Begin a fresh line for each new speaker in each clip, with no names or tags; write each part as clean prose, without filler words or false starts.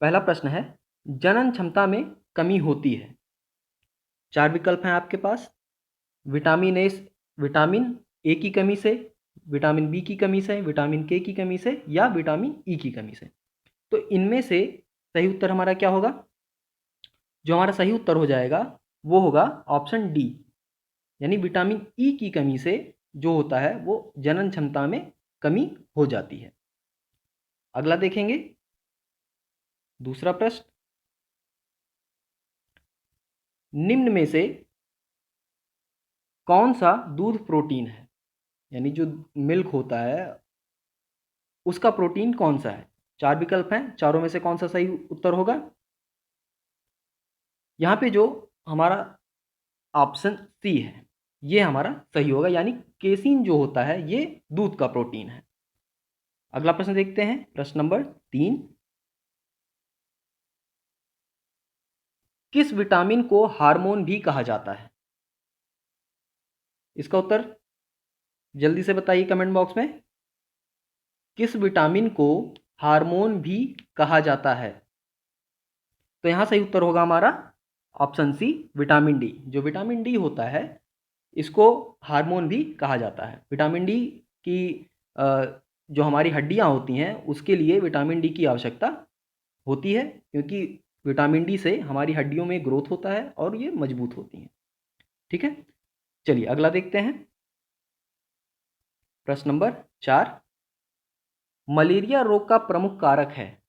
पहला प्रश्न है, जनन क्षमता में कमी होती है। 4 विकल्प हैं आपके पास। विटामिन ए की कमी से, विटामिन बी की कमी से, विटामिन के की कमी से या विटामिन ई की कमी से। तो इनमें से सही उत्तर हमारा क्या होगा? जो हमारा सही उत्तर हो जाएगा वो होगा ऑप्शन डी, यानी विटामिन ई की कमी से जो होता है वो जनन क्षमता में कमी हो जाती है। अगला देखेंगे, दूसरा प्रश्न, निम्न में से कौन सा दूध प्रोटीन है, यानी जो मिल्क होता है उसका प्रोटीन कौन सा है? 4 विकल्प हैं, चारों में से कौन सा सही उत्तर होगा? यहाँ पे जो हमारा ऑप्शन सी है ये हमारा सही होगा, यानी केसिन जो होता है ये दूध का प्रोटीन है। अगला प्रश्न देखते हैं, प्रश्न नंबर 3, किस विटामिन को हार्मोन भी कहा जाता है? इसका उत्तर जल्दी से बताइए कमेंट बॉक्स में। किस विटामिन को हार्मोन भी कहा जाता है? तो यहाँ सही उत्तर होगा हमारा ऑप्शन सी, विटामिन डी। जो विटामिन डी होता है इसको हार्मोन भी कहा जाता है। विटामिन डी की जो हमारी हड्डियाँ होती हैं उसके लिए विटामिन डी की आवश्यकता होती है, क्योंकि विटामिन डी से हमारी हड्डियों में ग्रोथ होता है और ये मजबूत होती हैं। ठीक है, चलिए अगला देखते हैं, प्रश्न नंबर 4, मलेरिया रोग का प्रमुख कारक है।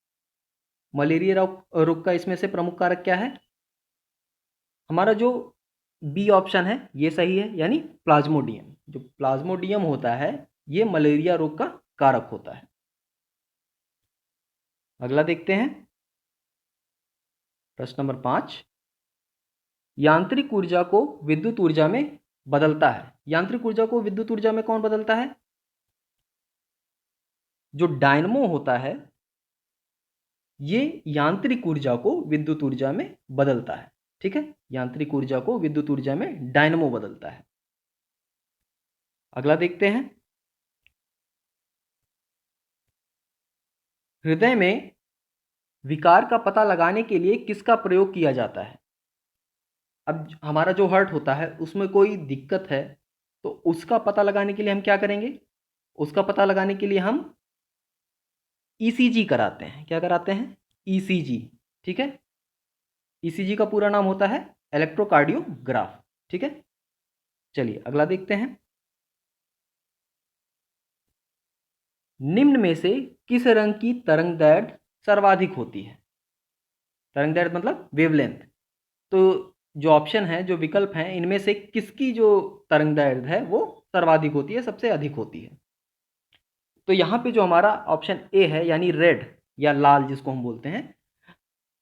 मलेरिया रोग का इसमें से प्रमुख कारक क्या है? हमारा जो बी ऑप्शन है ये सही है, यानी प्लाज्मोडियम। जो प्लाज्मोडियम होता है ये मलेरिया रोग का कारक होता है। अगला देखते हैं, प्रश्न नंबर 5, यांत्रिक ऊर्जा को विद्युत ऊर्जा में बदलता है। यांत्रिक ऊर्जा को विद्युत ऊर्जा में कौन बदलता है? जो डायनमो होता है ये यांत्रिक ऊर्जा को विद्युत ऊर्जा में बदलता है। ठीक है, यांत्रिक ऊर्जा को विद्युत ऊर्जा में डायनमो बदलता है। अगला देखते हैं, हृदय में विकार का पता लगाने के लिए किसका प्रयोग किया जाता है? अब हमारा जो हार्ट होता है उसमें कोई दिक्कत है तो उसका पता लगाने के लिए हम क्या करेंगे? उसका पता लगाने के लिए हम ईसीजी कराते हैं। क्या कराते हैं? ईसीजी। ठीक है, ईसीजी का पूरा नाम होता है इलेक्ट्रोकार्डियोग्राफ। ठीक है, चलिए अगला देखते हैं, निम्न में से किस रंग की तरंगदैर्घ्य सर्वाधिक होती है? तरंगदैर्घ्य मतलब वेवलेंथ। तो जो ऑप्शन है, जो विकल्प हैं, इनमें से किसकी जो तरंगदैर्घ्य है वो सर्वाधिक होती है, सबसे अधिक होती है? तो यहाँ पे जो हमारा ऑप्शन ए है, यानी रेड या लाल जिसको हम बोलते हैं,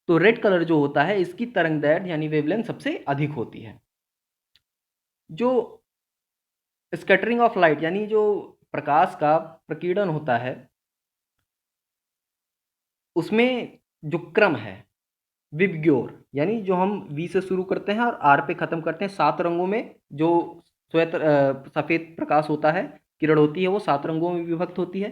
तो रेड कलर जो होता है इसकी तरंगदैर्घ्य यानी वेवलेंथ सबसे अधिक होती है। जो स्कैटरिंग ऑफ लाइट यानी जो प्रकाश का प्रकीर्णन होता है उसमें जो क्रम है विबग्योर, यानी जो हम वी से शुरू करते हैं और आर पे ख़त्म करते हैं, 7 रंगों में जो श्वेत सफ़ेद प्रकाश होता है, किरण होती है, वो 7 रंगों में विभक्त होती है।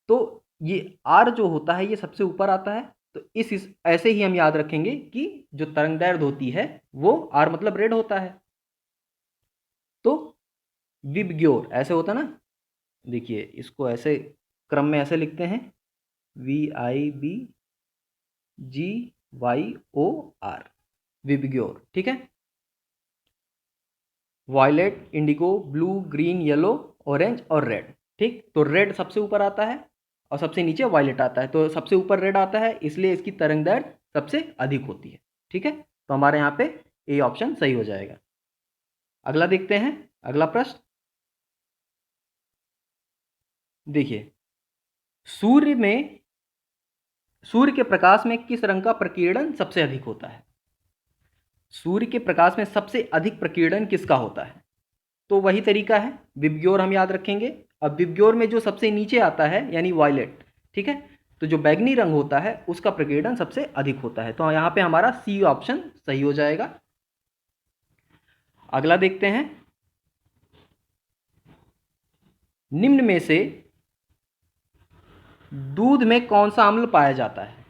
तो ये आर जो होता है ये सबसे ऊपर आता है। तो इस ऐसे ही हम याद रखेंगे कि जो तरंगदैर्घ्य होती है वो आर मतलब रेड होता है। तो विबग्योर ऐसे होता ना, देखिए इसको ऐसे क्रम में ऐसे लिखते हैं, VIBGYOR, विबग्योर। ठीक है, violet, indigo, blue, green, yellow, orange और रेड। ठीक, तो रेड सबसे ऊपर आता है और सबसे नीचे वायलेट आता है। तो सबसे ऊपर रेड आता है इसलिए इसकी तरंगदैर्घ्य सबसे अधिक होती है। ठीक है, तो हमारे यहाँ पे ए ऑप्शन सही हो जाएगा। अगला देखते हैं, अगला प्रश्न देखिए, सूर्य के प्रकाश में किस रंग का प्रकीर्णन सबसे अधिक होता है? सूर्य के प्रकाश में सबसे अधिक प्रकीर्णन किसका होता है? तो वही तरीका है, विबग्योर हम याद रखेंगे। अब विबग्योर में जो सबसे नीचे आता है यानी वायलेट, ठीक है, तो जो बैगनी रंग होता है उसका प्रकीर्णन सबसे अधिक होता है। तो यहाँ पे हमारा सी ऑप्शन सही हो जाएगा। अगला देखते हैं, निम्न में से दूध में कौन सा अम्ल पाया जाता है?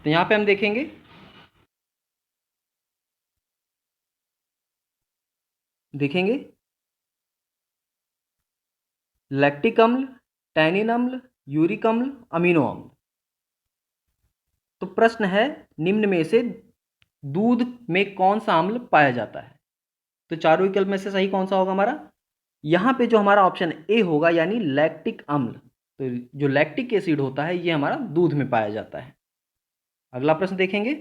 तो यहाँ पे हम देखेंगे लैक्टिक अम्ल, टैनिन अम्ल, यूरिक अम्ल, अमीनो अम्ल। तो प्रश्न है, निम्न में से दूध में कौन सा अम्ल पाया जाता है? तो चारों विकल्प में से सही कौन सा होगा हमारा? यहाँ पे जो हमारा ऑप्शन ए होगा, यानी लैक्टिक अम्ल। तो जो लैक्टिक एसिड होता है ये हमारा दूध में पाया जाता है। अगला प्रश्न देखेंगे,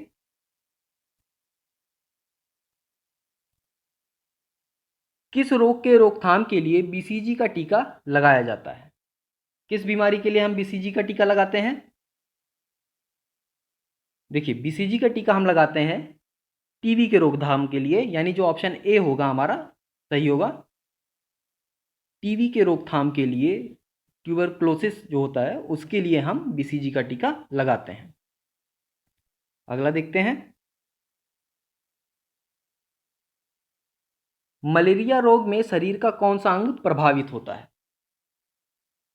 किस रोग के रोकथाम के लिए बीसीजी का टीका लगाया जाता है? किस बीमारी के लिए हम बीसीजी का टीका लगाते हैं? देखिए, बीसीजी का टीका हम लगाते हैं टीबी के रोकथाम के लिए, यानी जो ऑप्शन ए होगा हमारा सही होगा। टीबी के रोकथाम के लिए, ट्यूबरक्लोसिस जो होता है उसके लिए हम बीसीजी का टीका लगाते हैं। अगला देखते हैं, मलेरिया रोग में शरीर का कौन सा अंग प्रभावित होता है?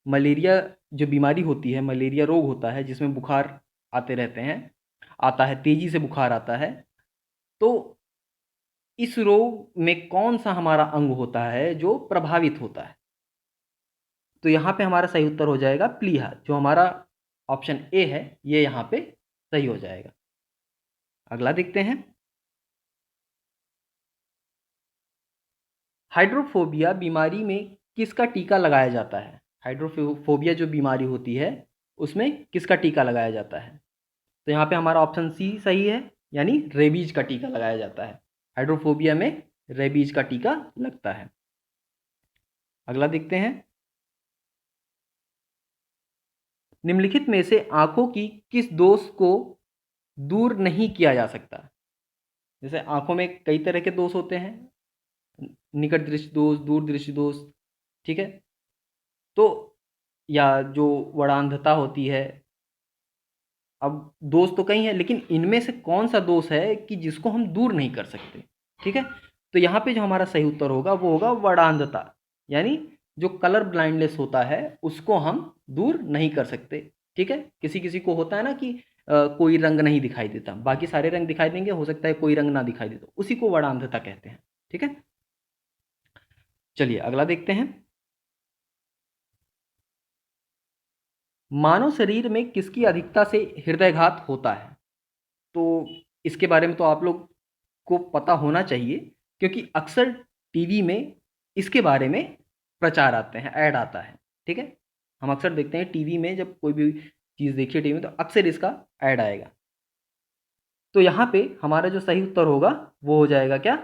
मलेरिया जो बीमारी होती है, मलेरिया रोग होता है जिसमें बुखार आते रहते हैं, आता है, तेजी से बुखार आता है। तो इस रोग में कौन सा हमारा अंग होता है जो प्रभावित होता है? तो यहाँ पे हमारा सही उत्तर हो जाएगा प्लीहा, जो हमारा ऑप्शन ए है ये यहाँ पे सही हो जाएगा। अगला देखते हैं, हाइड्रोफोबिया बीमारी में किसका टीका लगाया जाता है? हाइड्रोफोबिया जो बीमारी होती है उसमें किसका टीका लगाया जाता है? तो यहाँ पे हमारा ऑप्शन सी सही है, यानी रेबीज का टीका लगाया जाता है। हाइड्रोफोबिया में रेबीज का टीका लगता है। अगला देखते हैं, निम्नलिखित में से आंखों की किस दोष को दूर नहीं किया जा सकता? जैसे आंखों में कई तरह के दोष होते हैं, निकट दृष्टि दोष, दूर दृष्टि दोष, ठीक है। तो या जो वरांधता होती है, अब दोष तो कई हैं, लेकिन इनमें से कौन सा दोष है कि जिसको हम दूर नहीं कर सकते? ठीक है, तो यहाँ पे जो हमारा सही उत्तर होगा वो होगा वरांधता, यानी जो कलर ब्लाइंडनेस होता है उसको हम दूर नहीं कर सकते। ठीक है, किसी किसी को होता है ना कि कोई रंग नहीं दिखाई देता, बाकी सारे रंग दिखाई देंगे, हो सकता है कोई रंग ना दिखाई दे, तो उसी को वरांधता कहते हैं। ठीक है, चलिए अगला देखते हैं, मानव शरीर में किसकी अधिकता से हृदयघात होता है? तो इसके बारे में तो आप लोग को पता होना चाहिए, क्योंकि अक्सर टीवी में इसके बारे में प्रचार आते हैं, ऐड आता है। ठीक है, हम अक्सर देखते हैं टीवी में, जब कोई भी चीज़ देखिए टीवी में तो अक्सर इसका ऐड आएगा। तो यहाँ पे हमारा जो सही उत्तर होगा वो हो जाएगा क्या?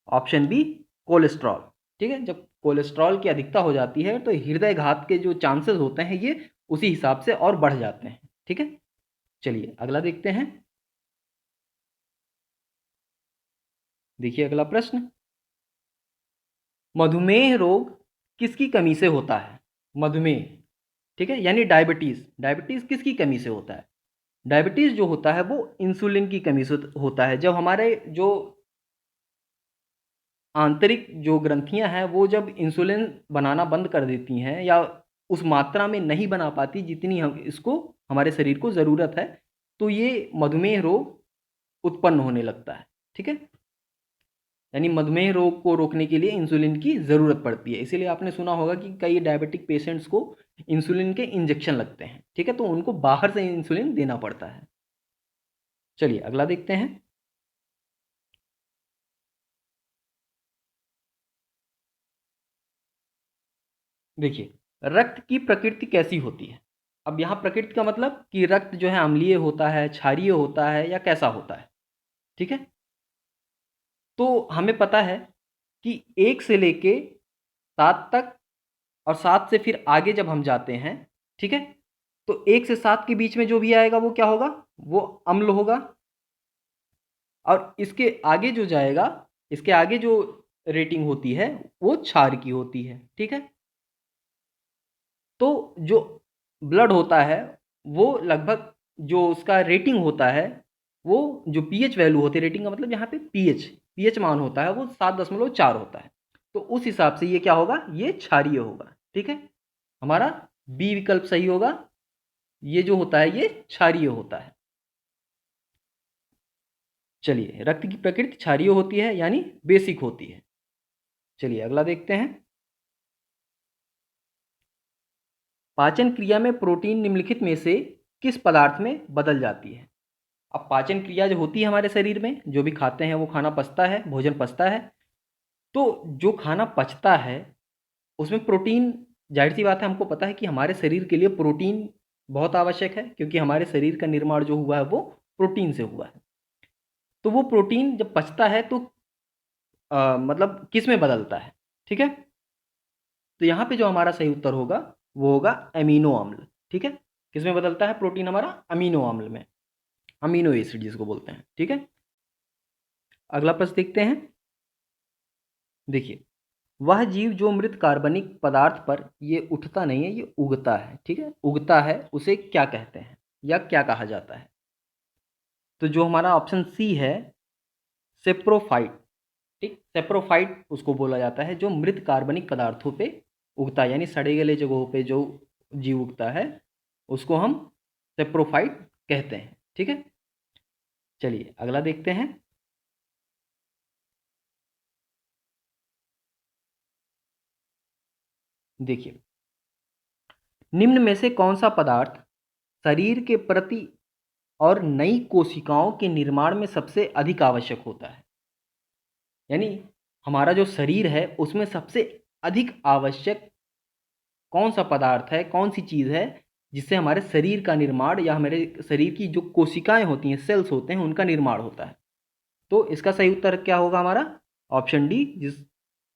Option B, cholesterol. ठीक है, जब कोलेस्ट्रॉल की अधिकता हो जाती है तो हृदयघात के जो चांसेस होते हैं ये उसी हिसाब से और बढ़ जाते हैं। ठीक है, चलिए अगला देखते हैं, देखिए अगला प्रश्न, मधुमेह रोग किसकी कमी से होता है? मधुमेह, ठीक है, यानी डायबिटीज़, डायबिटीज़ किसकी कमी से होता है? डायबिटीज़ जो होता है वो इंसुलिन की कमी से होता है। जब हमारे जो आंतरिक जो ग्रंथियां हैं वो जब इंसुलिन बनाना बंद कर देती हैं या उस मात्रा में नहीं बना पाती जितनी हम इसको, हमारे शरीर को ज़रूरत है, तो ये मधुमेह रोग उत्पन्न होने लगता है। ठीक है, यानी मधुमेह रोग को रोकने के लिए इंसुलिन की ज़रूरत पड़ती है। इसीलिए आपने सुना होगा कि कई डायबिटिक पेशेंट्स को इंसुलिन के इंजेक्शन लगते हैं। ठीक है, तो उनको बाहर से इंसुलिन देना पड़ता है। चलिए अगला देखते हैं, देखिए रक्त की प्रकृति कैसी होती है? अब यहाँ प्रकृति का मतलब कि रक्त जो है अम्लीय होता है, क्षारीय होता है, या कैसा होता है? ठीक है, तो हमें पता है कि 1 से लेके 7 तक, और 7 से फिर आगे जब हम जाते हैं, ठीक है, तो 1 से 7 के बीच में जो भी आएगा वो क्या होगा? वो अम्ल होगा। और इसके आगे जो जाएगा, इसके आगे जो रेटिंग होती है वो क्षार की होती है। ठीक है, तो जो ब्लड होता है वो लगभग, जो उसका रेटिंग होता है, वो जो पीएच वैल्यू होती है, रेटिंग का मतलब यहाँ पे पीएच, पीएच मान होता है वो 7.4 होता है। तो उस हिसाब से ये क्या होगा? ये क्षारीय होगा। ठीक है, हमारा बी विकल्प सही होगा, ये जो होता है ये क्षारीय होता है। चलिए, रक्त की प्रकृति क्षारीय होती है यानी बेसिक होती है। चलिए अगला देखते हैं। पाचन क्रिया में प्रोटीन निम्नलिखित में से किस पदार्थ में बदल जाती है? अब पाचन क्रिया जो होती है हमारे शरीर में, जो भी खाते हैं वो खाना पचता है, भोजन पचता है। तो जो खाना पचता है उसमें प्रोटीन, जाहिर सी बात है हमको पता है कि हमारे शरीर के लिए प्रोटीन बहुत आवश्यक है, क्योंकि हमारे शरीर का निर्माण जो हुआ है वो प्रोटीन से हुआ है। तो वो प्रोटीन जब पचता है तो मतलब किस में बदलता है? ठीक है, तो यहाँ पे जो हमारा सही उत्तर होगा वो होगा अमीनो अम्ल। ठीक है, किस में बदलता है प्रोटीन हमारा? अमीनो अम्ल में, अमीनो एसिड जिसको बोलते हैं। ठीक है, अगला प्रश्न देखते हैं। देखिए, वह जीव जो मृत कार्बनिक पदार्थ पर ये उठता नहीं है, ये उगता है। ठीक है, उगता है, उसे क्या कहते हैं या क्या कहा जाता है? तो जो हमारा ऑप्शन सी है, सेप्रोफाइट। ठीक, सेप्रोफाइट उसको बोला जाता है जो मृत कार्बनिक पदार्थों पे उगता है, यानी सड़े गले जगहों पे जो जीव उगता है उसको हम सेप्रोफाइट कहते हैं। ठीक है, चलिए अगला देखते हैं। देखिए, निम्न में से कौन सा पदार्थ शरीर के प्रति और नई कोशिकाओं के निर्माण में सबसे अधिक आवश्यक होता है? यानी हमारा जो शरीर है उसमें सबसे अधिक आवश्यक कौन सा पदार्थ है, कौन सी चीज़ है जिससे हमारे शरीर का निर्माण या हमारे शरीर की जो कोशिकाएं होती हैं, सेल्स होते हैं, उनका निर्माण होता है? तो इसका सही उत्तर क्या होगा हमारा? ऑप्शन डी, जिस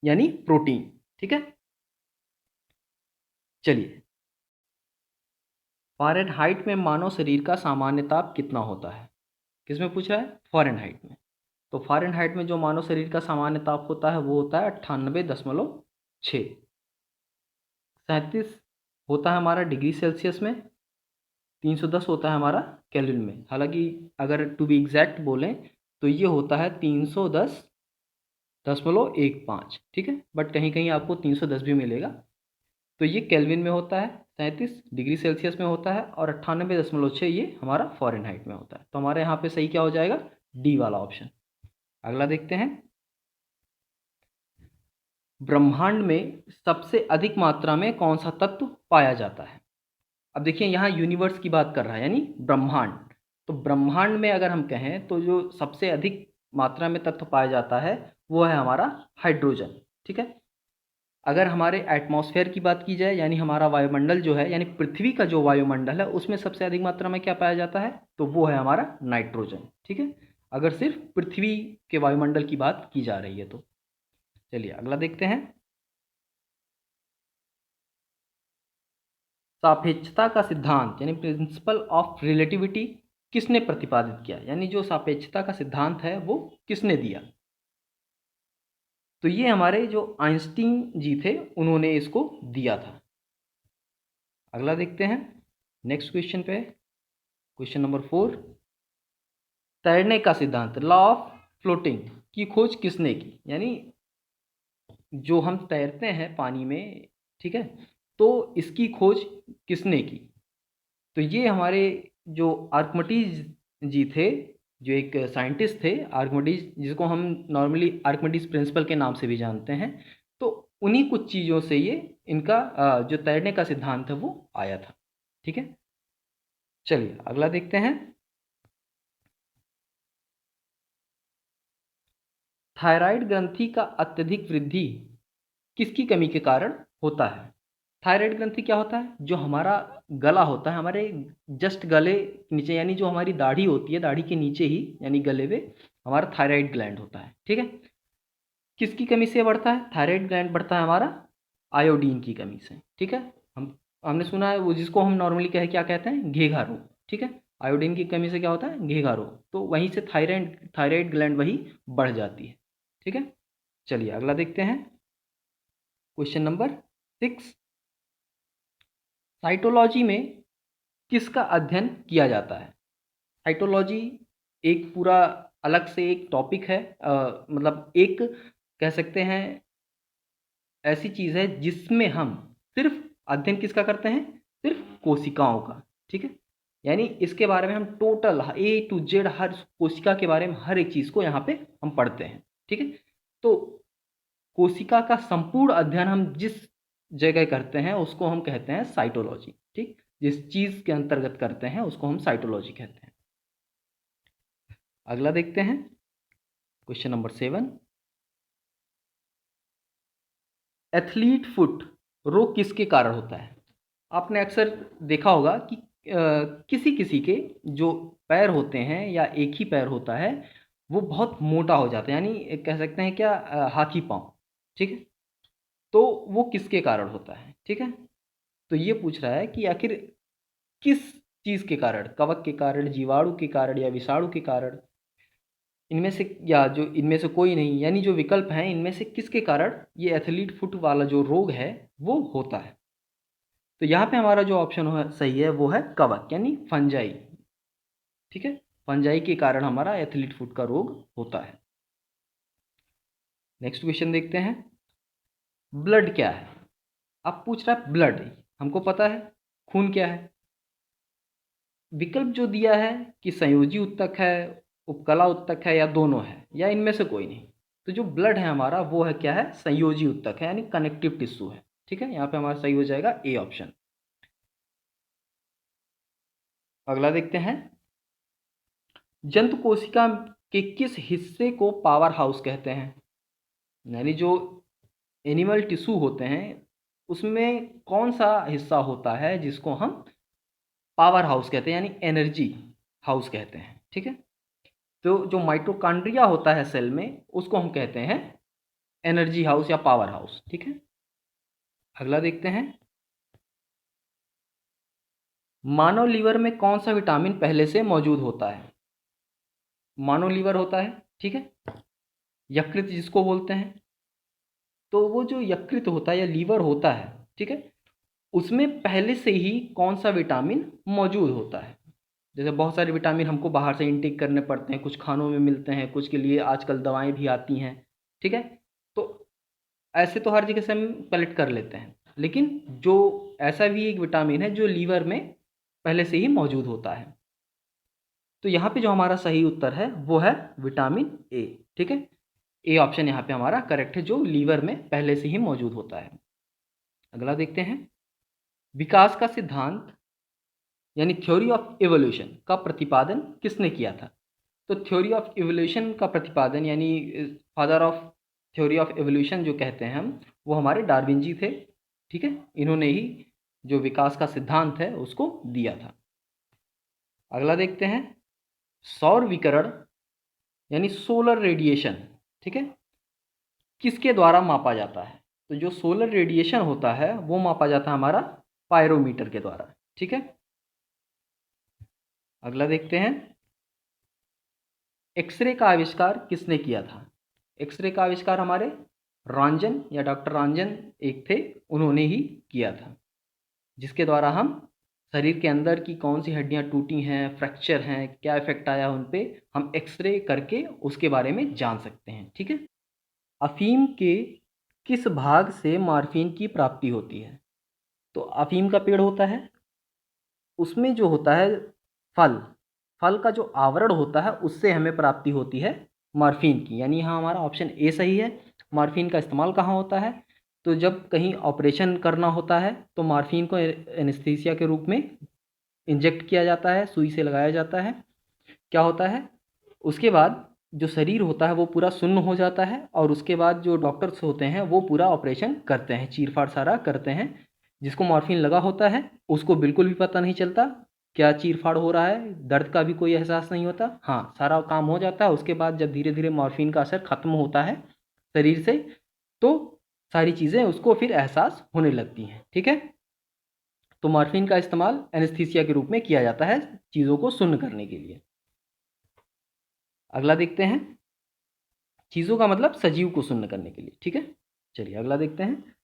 यानी प्रोटीन। ठीक है, चलिए, फ़ारेनहाइट में मानव शरीर का सामान्य ताप कितना होता है? किसमें पूछ रहा है? फ़ारेनहाइट में। तो फ़ारेनहाइट में जो मानव शरीर का सामान्य ताप होता है वो होता है 98.6। 37 होता है हमारा डिग्री सेल्सियस में, 310 होता है हमारा केल्विन में। हालांकि अगर टू बी एग्जैक्ट बोलें तो ये होता है 310.15। ठीक है, बट कहीं कहीं आपको 310 भी मिलेगा। तो ये केल्विन में होता है, 37 डिग्री सेल्सियस में होता है, और 98.6 ये हमारा फ़ारेनहाइट में होता है। तो हमारे यहाँ पे सही क्या हो जाएगा? डी वाला ऑप्शन। अगला देखते हैं। ब्रह्मांड में सबसे अधिक मात्रा में कौन सा तत्व पाया जाता है? अब देखिए, यहाँ यूनिवर्स की बात कर रहा है यानी ब्रह्मांड। तो ब्रह्मांड में अगर हम कहें तो जो सबसे अधिक मात्रा में तत्व पाया जाता है वो है हमारा हाइड्रोजन। ठीक है, अगर हमारे एटमॉस्फेयर की बात की जाए यानी हमारा वायुमंडल जो है, यानी पृथ्वी का जो वायुमंडल है, उसमें सबसे अधिक मात्रा में क्या पाया जाता है? तो वो है हमारा नाइट्रोजन। ठीक है, अगर सिर्फ पृथ्वी के वायुमंडल की बात की जा रही है तो। चलिए अगला देखते हैं। सापेक्षता का सिद्धांत यानी प्रिंसिपल ऑफ रिलेटिविटी किसने प्रतिपादित किया? यानी जो सापेक्षता का सिद्धांत है वो किसने दिया? तो ये हमारे जो आइंस्टीन जी थे उन्होंने इसको दिया था। अगला देखते हैं, नेक्स्ट क्वेश्चन पे, क्वेश्चन नंबर 4। तैरने का सिद्धांत, लॉ ऑफ फ्लोटिंग की खोज किसने की? यानी जो हम तैरते हैं पानी में, ठीक है, तो इसकी खोज किसने की? तो ये हमारे जो आर्किमिडीज जी थे, जो एक साइंटिस्ट थे आर्किमिडीज, जिसको हम नॉर्मली आर्किमिडीज प्रिंसिपल के नाम से भी जानते हैं। तो उन्हीं कुछ चीज़ों से ये इनका जो तैरने का सिद्धांत है वो आया था। ठीक है, चलिए अगला देखते हैं। थायराइड ग्रंथि का अत्यधिक वृद्धि किसकी कमी के कारण होता है? थायराइड ग्रंथि क्या होता है? जो हमारा गला होता है, हमारे जस्ट गले के नीचे, यानी जो हमारी दाढ़ी होती है, दाढ़ी के नीचे ही यानी गले पे हमारा थायराइड ग्लैंड होता है। ठीक है, किसकी कमी से बढ़ता है? थायराइड ग्लैंड बढ़ता है हमारा आयोडीन की कमी से। ठीक है, हमने सुना है वो, जिसको हम नॉर्मली क्या कहते हैं? घेघा रोग। ठीक है, आयोडीन की कमी से क्या होता है? घेघा रोग। तो वहीं से थायराइड थायराइड ग्लैंड वही बढ़ जाती है। ठीक है, चलिए अगला देखते हैं। Question number 6। साइटोलॉजी में किसका अध्ययन किया जाता है? साइटोलॉजी एक पूरा अलग से एक टॉपिक है, मतलब एक कह सकते हैं ऐसी चीज़ है जिसमें हम सिर्फ अध्ययन किसका करते हैं? सिर्फ कोशिकाओं का। ठीक है, यानी इसके बारे में हम टोटल ए टू जेड हर कोशिका के बारे में हर एक चीज़ को यहाँ पे हम पढ़ते हैं। ठीक है, तो कोशिका का संपूर्ण अध्ययन हम जिस जगह करते हैं उसको हम कहते हैं साइटोलॉजी। ठीक, जिस चीज़ के अंतर्गत करते हैं उसको हम साइटोलॉजी कहते हैं। अगला देखते हैं क्वेश्चन नंबर 7, एथलीट फुट रोग किसके कारण होता है? आपने अक्सर देखा होगा कि किसी किसी के जो पैर होते हैं या एक ही पैर होता है वो बहुत मोटा हो जाता है, यानी कह सकते हैं क्या, हाथी पाँव। ठीक है, तो वो किसके कारण होता है? ठीक है, तो ये पूछ रहा है कि आखिर किस चीज़ के कारण, कवक के कारण, जीवाणु के कारण या विषाणु के कारण, इनमें से, या जो इनमें से कोई नहीं, यानी जो विकल्प हैं इनमें से किसके कारण ये एथलीट फुट वाला जो रोग है वो होता है? तो यहाँ पे हमारा जो ऑप्शन सही है वो है कवक यानी फंजाई। ठीक है, फंजाई के कारण हमारा एथलीट फुट का रोग होता है। नेक्स्ट क्वेश्चन देखते हैं, ब्लड क्या है? अब पूछ रहा है ब्लड, हमको पता है खून क्या है। विकल्प जो दिया है कि संयोजी उत्तक है, उपकला उत्तक है या दोनों है या इनमें से कोई नहीं। तो जो ब्लड है हमारा वो है क्या है, संयोजी उत्तक है यानी कनेक्टिव टिश्यू है। ठीक है, यहाँ पे हमारा सही हो जाएगा ए ऑप्शन। अगला देखते हैं, जंतु कोशिका के किस हिस्से को पावर हाउस कहते हैं? यानी जो एनिमल टिश्यू होते हैं उसमें कौन सा हिस्सा होता है जिसको हम पावर हाउस कहते हैं यानी एनर्जी हाउस कहते हैं? ठीक है, तो जो माइटोकॉन्ड्रिया होता है सेल में उसको हम कहते हैं एनर्जी हाउस या पावर हाउस। ठीक है, अगला देखते हैं, मानव लीवर में कौन सा विटामिन पहले से मौजूद होता है? मानव लीवर होता है, ठीक है, यकृत जिसको बोलते हैं, तो वो जो यकृत होता है या लीवर होता है, ठीक है, उसमें पहले से ही कौन सा विटामिन मौजूद होता है? जैसे बहुत सारे विटामिन हमको बाहर से इनटेक करने पड़ते हैं, कुछ खानों में मिलते हैं, कुछ के लिए आजकल दवाएं भी आती हैं। ठीक है, तो ऐसे तो हर जगह से हम कलेक्ट कर लेते हैं, लेकिन जो ऐसा भी एक विटामिन है जो लीवर में पहले से ही मौजूद होता है। तो यहाँ पे जो हमारा सही उत्तर है वो है विटामिन ए। ठीक है, ए ऑप्शन यहाँ पे हमारा करेक्ट है, जो लीवर में पहले से ही मौजूद होता है। अगला देखते हैं, विकास का सिद्धांत यानी थ्योरी ऑफ इवोल्यूशन का प्रतिपादन किसने किया था? तो थ्योरी ऑफ इवोल्यूशन का प्रतिपादन यानी father of theory of evolution जो कहते हैं हम, वो हमारे डार्विन जी थे। ठीक है, इन्होंने ही जो विकास का सिद्धांत है उसको दिया था। अगला देखते हैं, सौर विकिरण यानी सोलर रेडिएशन, ठीक है, किसके द्वारा मापा जाता है? तो जो सोलर रेडिएशन होता है वो मापा जाता है हमारा पायरोमीटर के द्वारा। ठीक है, अगला देखते हैं, एक्सरे का आविष्कार किसने किया था? एक्सरे का आविष्कार हमारे रॉन्जन या डॉक्टर रॉन्जन एक थे, उन्होंने ही किया था, जिसके द्वारा हम शरीर के अंदर की कौन सी हड्डियां टूटी हैं, फ्रैक्चर हैं, क्या इफेक्ट आया उन पे, हम एक्सरे करके उसके बारे में जान सकते हैं। ठीक है, अफीम के किस भाग से मॉर्फिन की प्राप्ति होती है? तो अफीम का पेड़ होता है, उसमें जो होता है फल, फल का जो आवरण होता है उससे हमें प्राप्ति होती है मॉर्फिन की, यानी यहाँ हमारा ऑप्शन ए सही है। मॉर्फिन का इस्तेमाल कहाँ होता है? तो जब कहीं ऑपरेशन करना होता है तो मॉर्फिन को एनेस्थीसिया के रूप में इंजेक्ट किया जाता है, सुई से लगाया जाता है। क्या होता है, उसके बाद जो शरीर होता है वो पूरा सुन्न हो जाता है और उसके बाद जो डॉक्टर्स होते हैं वो पूरा ऑपरेशन करते हैं, चीर-फाड़ सारा करते हैं। जिसको मॉर्फिन लगा होता है उसको बिल्कुल भी पता नहीं चलता क्या चीर-फाड़ हो रहा है, दर्द का भी कोई एहसास नहीं होता। हाँ, सारा काम हो जाता है, उसके बाद जब धीरे-धीरे मॉर्फिन का असर खत्म होता है शरीर से, तो सारी चीज़ें उसको फिर एहसास होने लगती हैं। ठीक है? तो मॉर्फिन का इस्तेमाल एनेस्थीसिया के रूप में किया जाता है चीज़ों को सुन्न करने के लिए। अगला देखते हैं, चीज़ों का मतलब सजीव को सुन्न करने के लिए। ठीक है, चलिए अगला देखते हैं,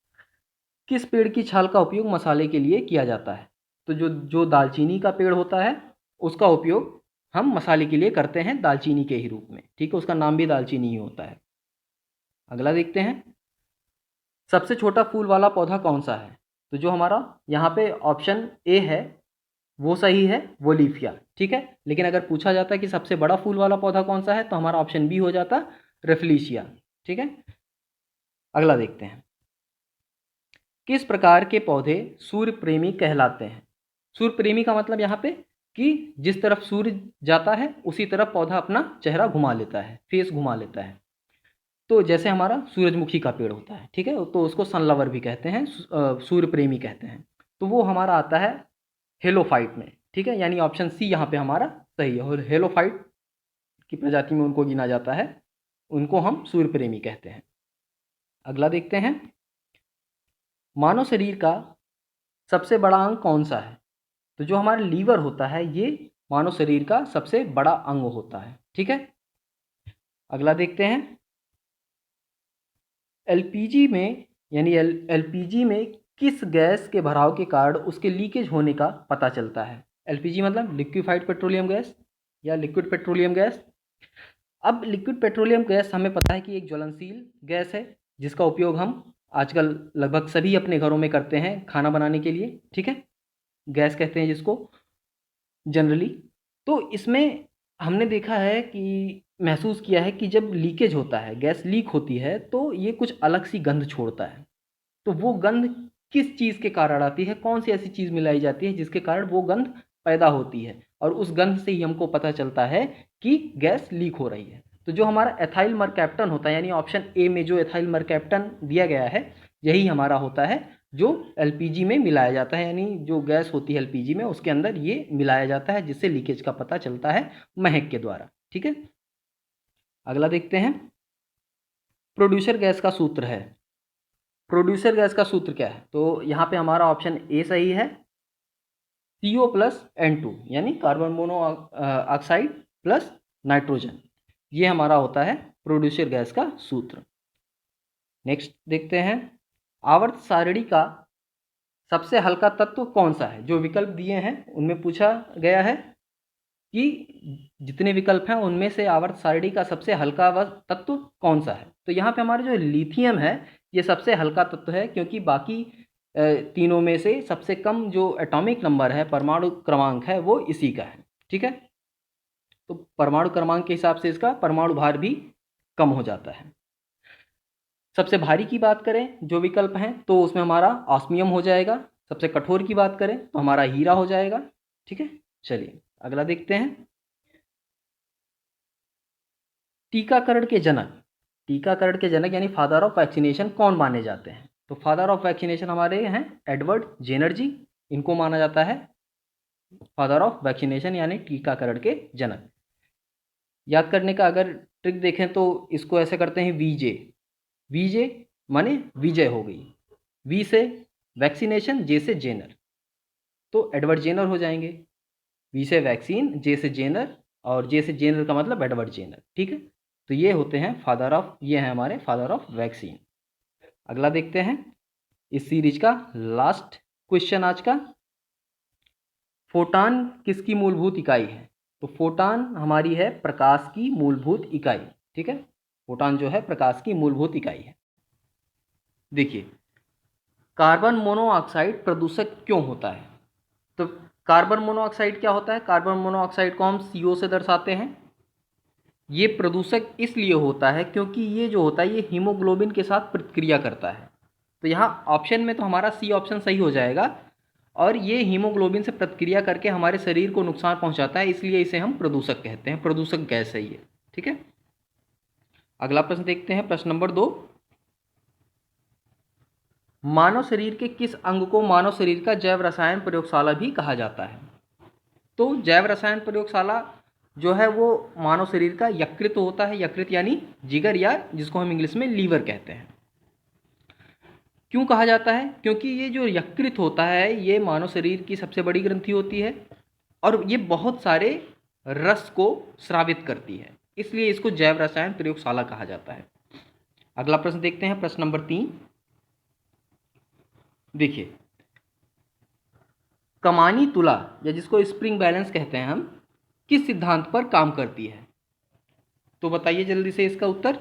किस पेड़ की छाल का उपयोग मसाले के लिए किया जाता है? तो जो जो दालचीनी का पेड़ होता है उसका उपयोग हम मसाले के लिए करते हैं दालचीनी के ही रूप में। ठीक है, उसका नाम भी दालचीनी ही होता है। अगला देखते हैं, सबसे छोटा फूल वाला पौधा कौन सा है? तो जो हमारा यहाँ पे ऑप्शन ए है वो सही है, वोलिफिया, ठीक है। लेकिन अगर पूछा जाता है कि सबसे बड़ा फूल वाला पौधा कौन सा है, तो हमारा ऑप्शन बी हो जाता, रेफलिशिया, ठीक है। अगला देखते हैं, किस प्रकार के पौधे सूर्य प्रेमी कहलाते हैं। सूर्य प्रेमी का मतलब यहाँ पे कि जिस तरफ सूर्य जाता है उसी तरफ पौधा अपना चेहरा घुमा लेता है, फेस घुमा लेता है। तो जैसे हमारा सूरजमुखी का पेड़ होता है, ठीक है, तो उसको सनलवर भी कहते हैं, सूर्य प्रेमी कहते हैं। तो वो हमारा आता है हेलोफाइट में, ठीक है, यानी ऑप्शन सी यहाँ पे हमारा सही है। और हेलोफाइट की प्रजाति में उनको गिना जाता है, उनको हम सूर्य प्रेमी कहते हैं। अगला देखते हैं, मानव शरीर का सबसे बड़ा अंग कौन सा है। तो जो हमारा लीवर होता है ये मानव शरीर का सबसे बड़ा अंग होता है, ठीक है। अगला देखते हैं, एलपीजी में यानी एलपीजी में किस गैस के भराव के कारण उसके लीकेज होने का पता चलता है। एलपीजी मतलब लिक्विफाइड पेट्रोलियम गैस या लिक्विड पेट्रोलियम गैस। अब लिक्विड पेट्रोलियम गैस हमें पता है कि एक ज्वलनशील गैस है, जिसका उपयोग हम आजकल लगभग सभी अपने घरों में करते हैं खाना बनाने के लिए, ठीक है, गैस कहते हैं जिसको जनरली। तो इसमें हमने देखा है कि महसूस किया है कि जब लीकेज होता है, गैस लीक होती है, तो ये कुछ अलग सी गंध छोड़ता है। तो वो गंध किस चीज़ के कारण आती है, कौन सी ऐसी चीज़ मिलाई जाती है जिसके कारण वो गंध पैदा होती है, और उस गंध से ही हमको पता चलता है कि गैस लीक हो रही है। तो जो हमारा एथाइल मरकैप्टन होता है, यानी ऑप्शन ए में जो एथाइल मरकैप्टन दिया गया है, यही हमारा होता है जो एलपीजी में मिलाया जाता है, यानी जो गैस होती है एलपीजी में उसके अंदर ये मिलाया जाता है, जिससे लीकेज का पता चलता है महक के द्वारा, ठीक है। अगला देखते हैं, प्रोड्यूसर गैस का सूत्र है। प्रोड्यूसर गैस का सूत्र क्या है, तो यहाँ पे हमारा ऑप्शन ए सही है, CO प्लस N2 यानी कार्बन मोनोऑक्साइड प्लस नाइट्रोजन, ये हमारा होता है प्रोड्यूसर गैस का सूत्र। नेक्स्ट देखते हैं, आवर्त सारणी का सबसे हल्का तत्व कौन सा है। जो विकल्प दिए हैं उनमें पूछा गया है कि जितने विकल्प हैं उनमें से आवर्त सारणी का सबसे हल्का तत्व कौन सा है। तो यहाँ पे हमारा जो लिथियम है ये सबसे हल्का तत्व है, क्योंकि बाकी तीनों में से सबसे कम जो एटॉमिक नंबर है, परमाणु क्रमांक है, वो इसी का है, ठीक है। तो परमाणु क्रमांक के हिसाब से इसका परमाणु भार भी कम हो जाता है। सबसे भारी की बात करें जो विकल्प हैं, तो उसमें हमारा ऑस्मियम हो जाएगा। सबसे कठोर की बात करें तो हमारा हीरा हो जाएगा, ठीक है। चलिए अगला देखते हैं, टीकाकरण के जनक, टीकाकरण के जनक यानी फादर ऑफ वैक्सीनेशन कौन माने जाते हैं। तो फादर ऑफ वैक्सीनेशन हमारे हैं एडवर्ड जेनर जी, इनको माना जाता है फादर ऑफ वैक्सीनेशन यानी टीकाकरण के जनक। याद करने का अगर ट्रिक देखें तो इसको ऐसे करते हैं, वीजे, वीजे माने विजय हो गई, वी से वैक्सीनेशन, जे से जेनर, तो एडवर्ड जेनर हो जाएंगे। वी से वैक्सीन, जे से जेनर, और जे से जेनर का मतलब एडवर्ड जेनर, ठीक है। तो ये होते हैं फादर ऑफ, ये हैं हमारे फादर ऑफ वैक्सीन। अगला देखते हैं, इस सीरीज का लास्ट क्वेश्चन आज का, फोटान किसकी मूलभूत इकाई है। तो फोटान हमारी है प्रकाश की मूलभूत इकाई, ठीक है। फोटान जो है प्रकाश की मूलभूत इकाई है। देखिए, कार्बन मोनोऑक्साइड प्रदूषक क्यों होता है। तो कार्बन मोनोऑक्साइड क्या होता है, कार्बन मोनोऑक्साइड को हम CO से दर्शाते हैं। ये प्रदूषक इसलिए होता है क्योंकि ये जो होता है ये हीमोग्लोबिन के साथ प्रतिक्रिया करता है। तो यहाँ ऑप्शन में तो हमारा सी ऑप्शन सही हो जाएगा, और ये हीमोग्लोबिन से प्रतिक्रिया करके हमारे शरीर को नुकसान पहुँचाता है, इसलिए इसे हम प्रदूषक कहते हैं, प्रदूषक गैस है ये, ठीक है। अगला प्रश्न देखते हैं, प्रश्न नंबर 2, मानव शरीर के किस अंग को मानव शरीर का जैव रसायन प्रयोगशाला भी कहा जाता है। तो जैव रसायन प्रयोगशाला जो है वो मानव शरीर का यकृत होता है, यकृत यानी जिगर, या जिसको हम इंग्लिश में लीवर कहते हैं। क्यों कहा जाता है, क्योंकि ये जो यकृत होता है ये मानव शरीर की सबसे बड़ी ग्रंथि होती है, और ये बहुत सारे रस को स्रावित करती है, इसलिए इसको जैव रसायन प्रयोगशाला कहा जाता है। अगला प्रश्न देखते हैं, प्रश्न नंबर 3, देखिए, कमानी तुला या जिसको स्प्रिंग बैलेंस कहते हैं हम, किस सिद्धांत पर काम करती है। तो बताइए जल्दी से इसका उत्तर।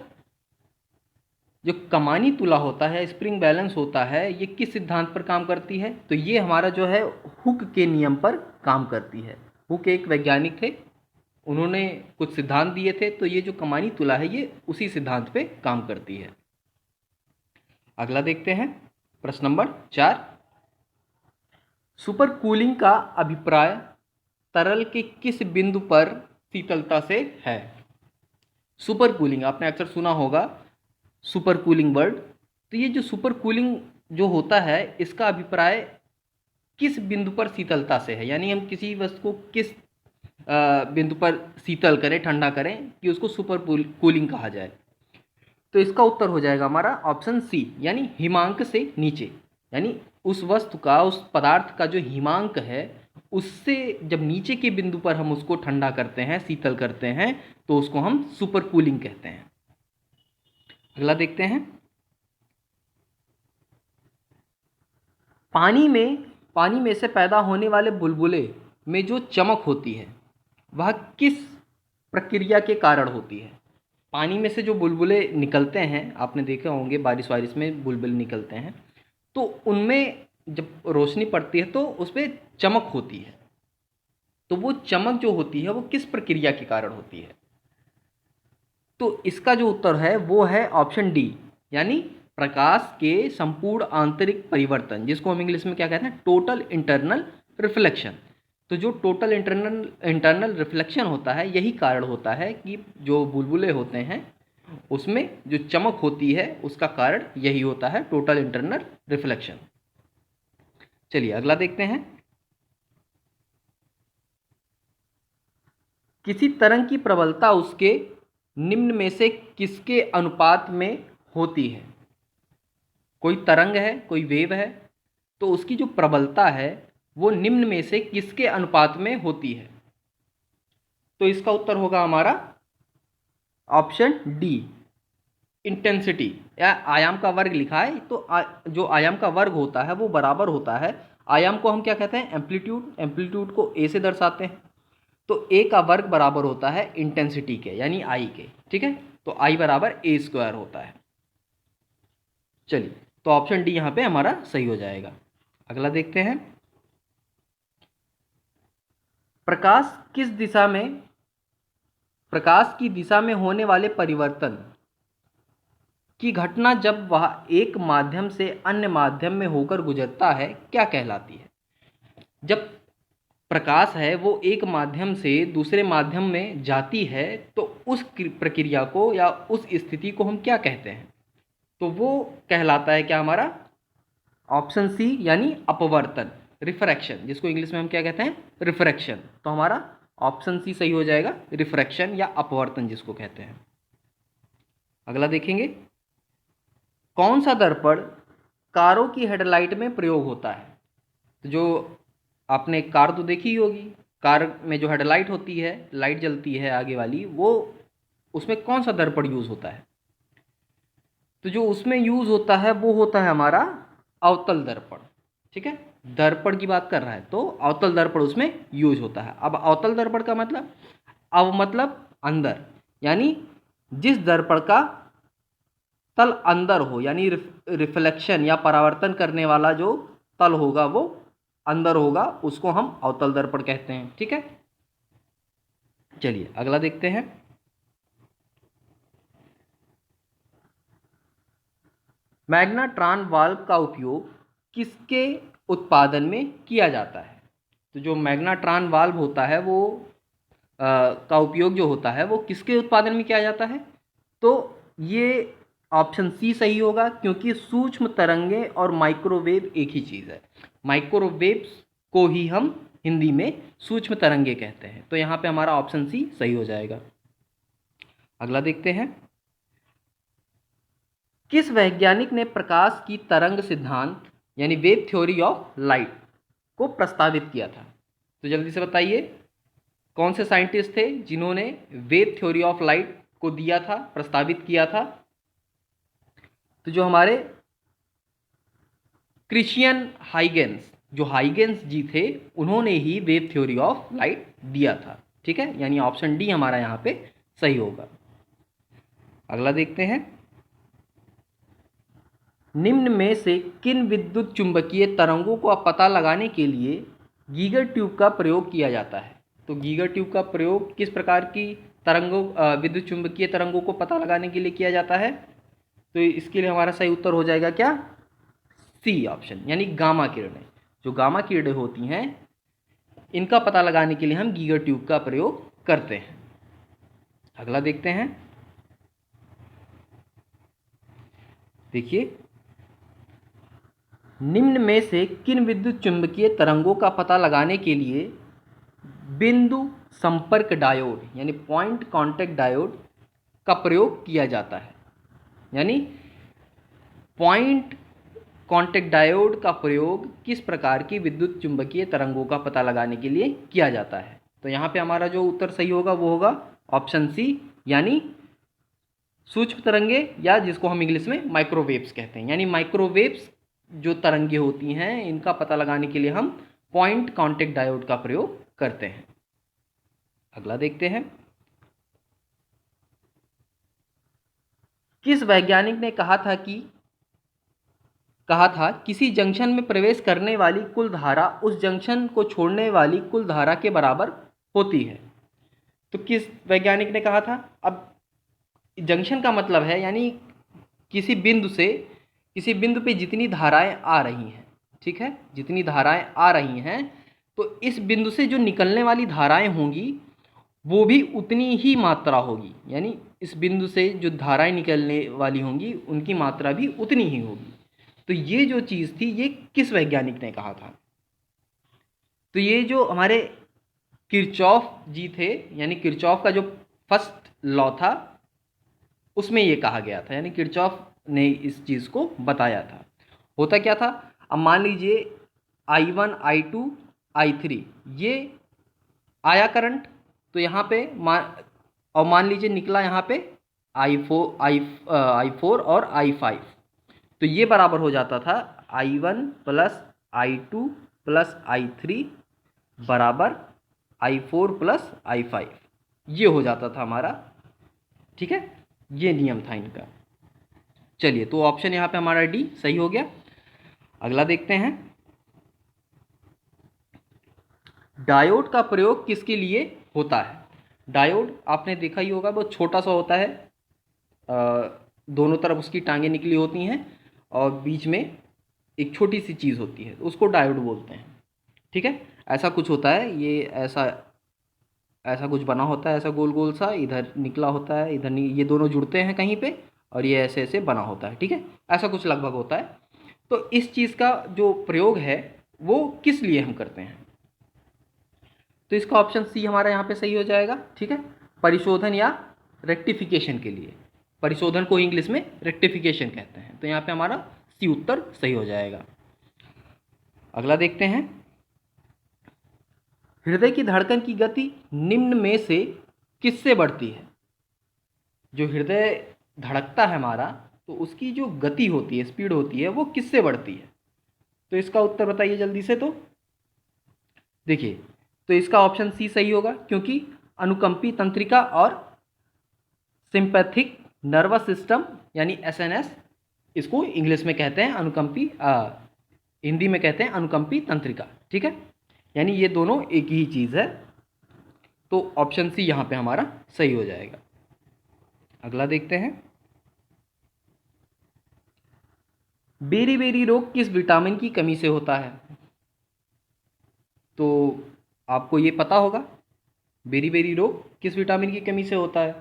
जो कमानी तुला होता है, स्प्रिंग बैलेंस होता है, ये किस सिद्धांत पर काम करती है? तो ये हमारा जो है हुक के नियम पर काम करती है। हुक एक वैज्ञानिक थे, उन्होंने कुछ सिद्धांत दिए थे, तो ये जो कमानी तुला है ये उसी सिद्धांत पे काम करती है। अगला देखते हैं प्रश्न नंबर 4। सुपर कूलिंग का अभिप्राय तरल के किस बिंदु पर शीतलता से है? सुपर कूलिंग आपने अक्सर सुना होगा, सुपर कूलिंग वर्ड। तो ये जो सुपर कूलिंग जो होता है, इसका अभिप्राय किस बिंदु पर शीतलता से है, यानी हम किसी वस्तु को किस बिंदु पर शीतल करें, ठंडा करें कि उसको सुपर कूलिंग कहा जाए। तो इसका उत्तर हो जाएगा हमारा ऑप्शन सी, यानी हिमांक से नीचे। यानी उस वस्तु का, उस पदार्थ का जो हिमांक है, उससे जब नीचे के बिंदु पर हम उसको ठंडा करते हैं, शीतल करते हैं, तो उसको हम सुपर कूलिंग कहते हैं। अगला देखते हैं, पानी में से पैदा होने वाले बुलबुले में जो चमक होती है वह किस प्रक्रिया के कारण होती है? पानी में से जो बुलबुले निकलते हैं, आपने देखे होंगे बारिश वारिश में बुलबुले निकलते हैं, तो उनमें जब रोशनी पड़ती है तो उस पर चमक होती है। तो वो चमक जो होती है वो किस प्रक्रिया के कारण होती है? तो इसका जो उत्तर है वो है ऑप्शन डी, यानी प्रकाश के संपूर्ण आंतरिक परिवर्तन, जिसको हम इंग्लिश में क्या कहते हैं, टोटल इंटरनल रिफ्लेक्शन। तो जो टोटल इंटरनल रिफ्लेक्शन होता है, यही कारण होता है कि जो बुलबुले होते हैं उसमें जो चमक होती है उसका कारण यही होता है, टोटल इंटरनल रिफ्लेक्शन। चलिए अगला देखते हैं, किसी तरंग की प्रबलता उसके निम्न में से किसके अनुपात में होती है? कोई तरंग है, कोई वेव है, तो उसकी जो प्रबलता है वो निम्न में से किसके अनुपात में होती है? तो इसका उत्तर होगा हमारा ऑप्शन डी, इंटेंसिटी या आयाम का वर्ग लिखा है। तो जो आयाम का वर्ग होता है वो बराबर होता है, आयाम को हम क्या कहते हैं, एम्पलीट्यूड। एम्पलीट्यूड को ए से दर्शाते हैं, तो ए का वर्ग बराबर होता है इंटेंसिटी के, यानी आई के। ठीक है, तो आई बराबर ए स्क्वायर होता है। चलिए, तो ऑप्शन डी यहाँ पे हमारा सही हो जाएगा। अगला देखते हैं, प्रकाश की दिशा में होने वाले परिवर्तन की घटना जब वह एक माध्यम से अन्य माध्यम में होकर गुजरता है क्या कहलाती है? जब प्रकाश है वो एक माध्यम से दूसरे माध्यम में जाती है, तो उस प्रक्रिया को या उस स्थिति को हम क्या कहते हैं? तो वो कहलाता है क्या हमारा, ऑप्शन सी, यानी अपवर्तन, रिफ्रैक्शन, जिसको इंग्लिश में हम क्या कहते हैं, रिफ्रैक्शन। तो हमारा ऑप्शन सी सही हो जाएगा, रिफ्रैक्शन या अपवर्तन जिसको कहते हैं। अगला देखेंगे, कौन सा दर्पण कारों की हेडलाइट में प्रयोग होता है? तो जो आपने कार तो देखी ही होगी, कार में जो हेडलाइट होती है, लाइट जलती है आगे वाली, वो उसमें कौन सा दर्पण यूज़ होता है? तो जो उसमें यूज़ होता है वो होता है हमारा अवतल दर्पण। ठीक है, दर्पण की बात कर रहा है तो अवतल दर्पण उसमें यूज होता है। अब अवतल दर्पण का मतलब, अव मतलब अंदर, यानी जिस दर्पण का तल अंदर हो, यानी रिफ्लेक्शन या परावर्तन करने वाला जो तल होगा वो अंदर होगा, उसको हम अवतल दर्पण कहते हैं। ठीक है, चलिए अगला देखते हैं, मैग्नेट्रॉन वाल्व का उपयोग किसके उत्पादन में किया जाता है? तो जो मैग्नेट्रॉन वाल्व होता है वो का उपयोग जो होता है वो किसके उत्पादन में किया जाता है? तो ये ऑप्शन सी सही होगा, क्योंकि सूक्ष्म तरंगे और माइक्रोवेव एक ही चीज़ है। माइक्रोवेव को ही हम हिंदी में सूक्ष्म तरंगे कहते हैं। तो यहाँ पे हमारा ऑप्शन सी सही हो जाएगा। अगला देखते हैं, किस वैज्ञानिक ने प्रकाश की तरंग सिद्धांत यानी वेव थ्योरी ऑफ लाइट को प्रस्तावित किया था? तो जल्दी से बताइए, कौन से साइंटिस्ट थे जिन्होंने वेव थ्योरी ऑफ लाइट को दिया था, प्रस्तावित किया था? तो जो हमारे क्रिश्चियन हाइगेंस, जो हाइगेंस जी थे, उन्होंने ही वेव थ्योरी ऑफ लाइट दिया था। ठीक है, यानी ऑप्शन डी हमारा यहाँ पे सही होगा। अगला देखते हैं, निम्न में से किन विद्युत चुंबकीय तरंगों का पता लगाने के लिए गीगर ट्यूब का प्रयोग किया जाता है? तो गीगर ट्यूब का प्रयोग किस प्रकार की तरंगों विद्युत चुंबकीय तरंगों को पता लगाने के लिए किया जाता है? तो इसके लिए हमारा सही उत्तर हो जाएगा क्या? सी ऑप्शन, यानी गामा किरणें। जो गामा किरणें होती हैं इनका पता लगाने के लिए हम गीगर ट्यूब का प्रयोग करते हैं। अगला देखते हैं। देखिए, निम्न में से किन विद्युत चुंबकीय तरंगों का पता लगाने के लिए बिंदु संपर्क डायोड यानी पॉइंट कांटेक्ट डायोड का प्रयोग किया जाता है? यानी पॉइंट कांटेक्ट डायोड का प्रयोग किस प्रकार की विद्युत चुंबकीय तरंगों का पता लगाने के लिए किया जाता है? तो यहाँ पे हमारा जो उत्तर सही होगा वो होगा ऑप्शन सी, यानी सूक्ष्म तरंगे, या जिसको हम इंग्लिश में माइक्रोवेव्स कहते हैं। यानी माइक्रोवेव्स जो तरंगे होती हैं इनका पता लगाने के लिए हम पॉइंट कांटेक्ट डायोड का प्रयोग करते हैं। अगला देखते हैं। किस वैज्ञानिक ने कहा था किसी जंक्शन में प्रवेश करने वाली कुल धारा उस जंक्शन को छोड़ने वाली कुल धारा के बराबर होती है? तो किस वैज्ञानिक ने कहा था? अब जंक्शन का मतलब है यानी किसी बिंदु पे जितनी धाराएं आ रही हैं, ठीक है, जितनी धाराएं आ रही हैं तो इस बिंदु से जो निकलने वाली धाराएं होंगी वो भी उतनी ही मात्रा होगी। यानी इस बिंदु से जो धाराएं निकलने वाली होंगी उनकी मात्रा भी उतनी ही होगी। तो ये जो चीज़ थी ये किस वैज्ञानिक ने कहा था? तो ये जो हमारे किरचॉफ जी थे, यानी किरचॉफ का जो फर्स्ट लॉ था उसमें ये कहा गया था, यानी किरचॉफ ने इस चीज़ को बताया था। होता क्या था, अब मान लीजिए I1 I2 I3 ये आया करंट, तो यहाँ पे मान लीजिए निकला यहाँ पे I4 और I5, तो ये बराबर हो जाता था I1 plus I2 plus I3 बराबर I4 प्लस I5, ये हो जाता था हमारा, ठीक है, ये नियम था इनका। चलिए, तो ऑप्शन यहाँ पे हमारा डी सही हो गया। अगला देखते हैं। डायोड का प्रयोग किसके लिए होता है? डायोड आपने देखा ही होगा, बहुत छोटा सा होता है, दोनों तरफ उसकी टांगें निकली होती हैं और बीच में एक छोटी सी चीज़ होती है, उसको डायोड बोलते हैं, ठीक है। ऐसा कुछ होता है, ये ऐसा कुछ बना होता है, ऐसा गोल गोल सा, इधर निकला होता है, इधर नहीं, ये दोनों जुड़ते हैं कहीं पे और ये ऐसे ऐसे बना होता है, ठीक है, ऐसा कुछ लगभग होता है। तो इस चीज़ का जो प्रयोग है वो किस लिए हम करते हैं? तो इसका ऑप्शन सी हमारा यहाँ पे सही हो जाएगा, ठीक है, परिशोधन या रेक्टिफिकेशन के लिए। परिशोधन को इंग्लिश में रेक्टिफिकेशन कहते हैं, तो यहाँ पे हमारा सी उत्तर सही हो जाएगा। अगला देखते हैं। हृदय की धड़कन की गति निम्न में से किससे बढ़ती है? जो हृदय धड़कता है हमारा, तो उसकी जो गति होती है, स्पीड होती है, वो किससे बढ़ती है? तो इसका उत्तर बताइए जल्दी से। तो देखिए, तो इसका ऑप्शन सी सही होगा, क्योंकि अनुकंपी तंत्रिका और सिंपैथिक नर्वस सिस्टम यानी एसएनएस, इसको इंग्लिश में कहते हैं अनुकंपी, हिंदी में कहते हैं अनुकंपी तंत्रिका, ठीक है, यानी ये दोनों एक ही चीज़ है। तो ऑप्शन सी यहाँ पे हमारा सही हो जाएगा। अगला देखते हैं। बेरी रोग किस विटामिन की कमी से होता है? तो आपको ये पता होगा, बेरी रोग किस विटामिन की कमी से होता है?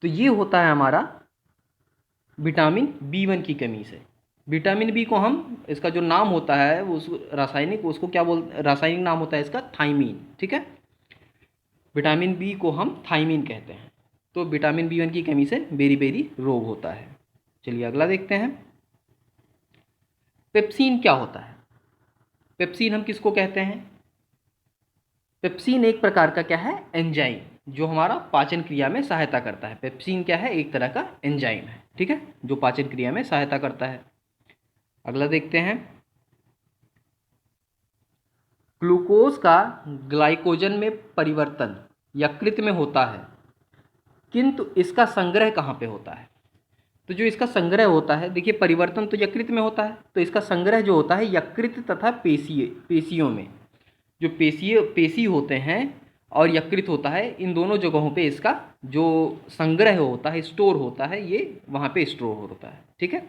तो ये होता है हमारा विटामिन B1 की कमी से। विटामिन बी को हम, इसका जो नाम होता है उस रासायनिक, उसको क्या रासायनिक नाम होता है इसका थाइमीन, ठीक है, विटामिन बी को हम थाइमीन कहते हैं। तो विटामिन B1 की कमी से बेरी रोग होता है। चलिए अगला देखते हैं। पेप्सिन क्या होता है? पेप्सिन हम किसको कहते हैं? पेप्सिन एक प्रकार का क्या है, एंजाइम, जो हमारा पाचन क्रिया में सहायता करता है। पेप्सिन क्या है, एक तरह का एंजाइम है, ठीक है, जो पाचन क्रिया में सहायता करता है। अगला देखते हैं। ग्लूकोज का ग्लाइकोजन में परिवर्तन यकृत में होता है, किंतु इसका संग्रह कहाँ पे होता है? तो जो इसका संग्रह होता है, देखिए परिवर्तन तो यकृत में होता है, तो इसका संग्रह जो होता है यकृत तथा पेशियों में। जो पेशी होते हैं और यकृत होता है, इन दोनों जगहों पे इसका जो संग्रह होता है, स्टोर होता है, ये वहाँ पे स्टोर होता है। ठीक है।